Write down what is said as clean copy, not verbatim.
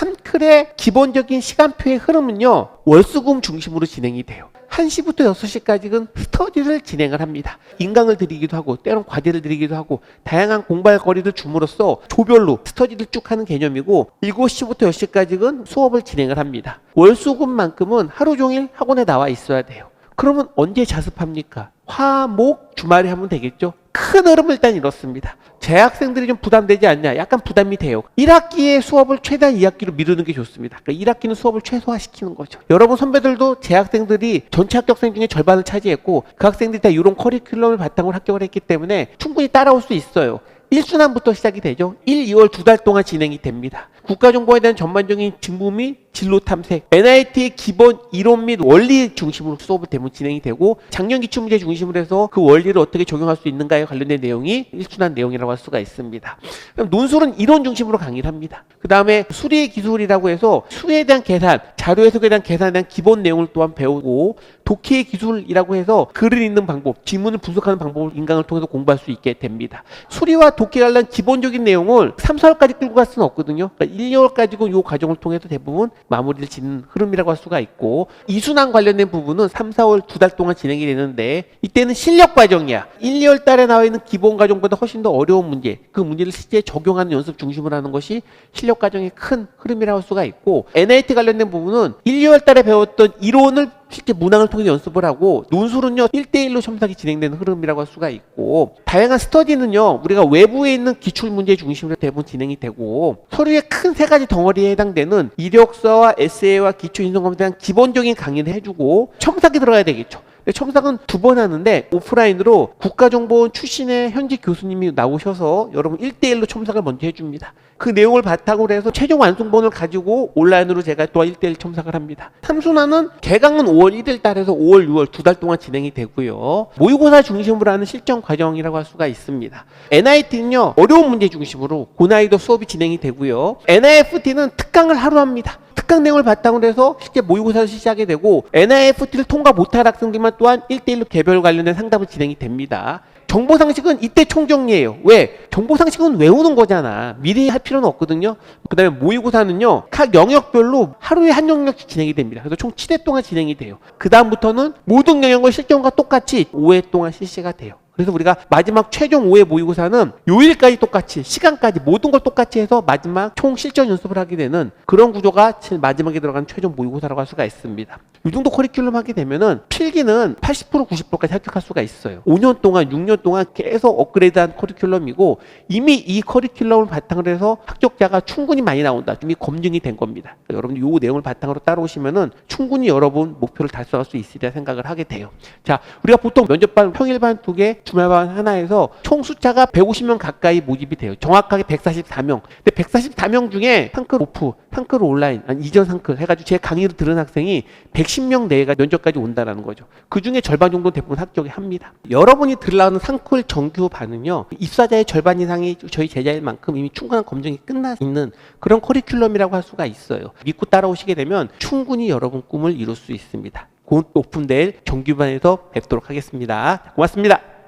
산클의 기본적인 시간표의 흐름은요, 월수금 중심으로 진행이 돼요. 1시부터 6시까지는 스터디를 진행을 합니다. 인강을 드리기도 하고 때론 과제를 드리기도 하고 다양한 공부거리를 줌으로써 조별로 스터디를 쭉 하는 개념이고 7시부터 10시까지는 수업을 진행을 합니다. 월수금만큼은 하루 종일 학원에 나와 있어야 돼요. 그러면 언제 자습합니까? 화, 목, 주말에 하면 되겠죠? 큰 흐름은 일단 이렇습니다. 재학생들이 좀 부담되지 않냐? 약간 부담이 돼요. 1학기에 수업을 최대한 2학기로 미루는 게 좋습니다. 그러니까 1학기는 수업을 최소화시키는 거죠. 여러분 선배들도 재학생들이 전체 합격생 중에 절반을 차지했고 그 학생들이 다 이런 커리큘럼을 바탕으로 합격을 했기 때문에 충분히 따라올 수 있어요. 1순환부터 시작이 되죠. 1, 2월 2달 동안 진행이 됩니다. 국가정보에 대한 전반적인 직무 및 진로 탐색, NIT의 기본 이론 및 원리 중심으로 수업을 대부분 진행이 되고 작년 기출문제 중심으로 해서 그 원리를 어떻게 적용할 수 있는가에 관련된 내용이 1순환 내용이라고 할 수가 있습니다. 그럼 논술은 이론 중심으로 강의를 합니다. 그 다음에 수리의 기술이라고 해서 수에 대한 계산, 자료 해석에 대한 계산에 대한 기본 내용을 또한 배우고 독해의 기술이라고 해서 글을 읽는 방법, 지문을 분석하는 방법을 인강을 통해서 공부할 수 있게 됩니다. 수리와 독해 관련 기본적인 내용을 3, 4월까지 끌고 갈 수는 없거든요. 그러니까 1, 2월까지고 이 과정을 통해서 대부분 마무리를 짓는 흐름이라고 할 수가 있고 이순환 관련된 부분은 3, 4월 2달 동안 진행이 되는데 이때는 실력 과정이야. 1, 2월 달에 나와 있는 기본 과정보다 훨씬 더 어려운 문제, 그 문제를 실제 적용하는 연습 중심으로 하는 것이 실력 과정의 큰 흐름이라고 할 수가 있고 NIT 관련된 부분은 1, 2월 달에 배웠던 이론을 실제 문항을 통해 연습을 하고 논술은요 1대1로 첨삭이 진행되는 흐름이라고 할 수가 있고 다양한 스터디는요 우리가 외부에 있는 기출문제 중심으로 대부분 진행이 되고 서류의 큰 세 가지 덩어리에 해당되는 이력서와 에세이와 기출인성검에 대한 기본적인 강의를 해주고 첨삭이 들어가야 되겠죠. 첨삭은 2번 하는데 오프라인으로 국가정보원 출신의 현직 교수님이 나오셔서 여러분 1대1로 첨삭을 먼저 해줍니다. 그 내용을 바탕으로 해서 최종 완성본을 가지고 온라인으로 제가 또 1대1 첨삭을 합니다. 3순환은 개강은 5월 1일 달에서 5월 6월 2달 동안 진행이 되고요. 모의고사 중심으로 하는 실전 과정이라고 할 수가 있습니다. NIT는요 어려운 문제 중심으로 고난이도 수업이 진행이 되고요. NIFT는 특강을 하루 합니다. 특강 내용을 바탕으로 해서 실제 모의고사를 실시하게 되고 NIFT를 통과 못할 학생들만 또한 1대1로 개별 관련된 상담을 진행이 됩니다. 정보상식은 이때 총정리예요. 왜? 정보상식은 외우는 거잖아. 미리 할 필요는 없거든요. 그 다음에 모의고사는요. 각 영역별로 하루에 한 영역씩 진행이 됩니다. 그래서 총 7회 동안 진행이 돼요. 그 다음부터는 모든 영역을 실전과 똑같이 5회 동안 실시가 돼요. 그래서 우리가 마지막 최종 5회 모의고사는 요일까지 똑같이 시간까지 모든 걸 똑같이 해서 마지막 총 실전 연습을 하게 되는 그런 구조가 마지막에 들어간 최종 모의고사라고 할 수가 있습니다. 이 정도 커리큘럼 하게 되면은 필기는 80% 90%까지 합격할 수가 있어요. 5년 동안 6년 동안 계속 업그레이드한 커리큘럼이고 이미 이 커리큘럼을 바탕으로 해서 합격자가 충분히 많이 나온다. 이미 검증이 된 겁니다. 여러분 이 내용을 바탕으로 따라오시면은 충분히 여러분 목표를 달성할 수 있으리라 생각을 하게 돼요. 자, 우리가 보통 면접반 평일반 2개 주말반 하나에서 총 숫자가 150명 가까이 모집이 돼요. 정확하게 144명. 근데 144명 중에 상클 오프, 상클 온라인, 이전 상클 해가지고 제 강의를 들은 학생이 110명 내외가 면접까지 온다라는 거죠. 그 중에 절반 정도 대부분 합격을 합니다. 여러분이 들라는 상클 정규 반은요. 입사자의 절반 이상이 저희 제자일 만큼 이미 충분한 검증이 끝나 있는 그런 커리큘럼이라고 할 수가 있어요. 믿고 따라오시게 되면 충분히 여러분 꿈을 이룰 수 있습니다. 곧 오픈될 정규반에서 뵙도록 하겠습니다. 고맙습니다.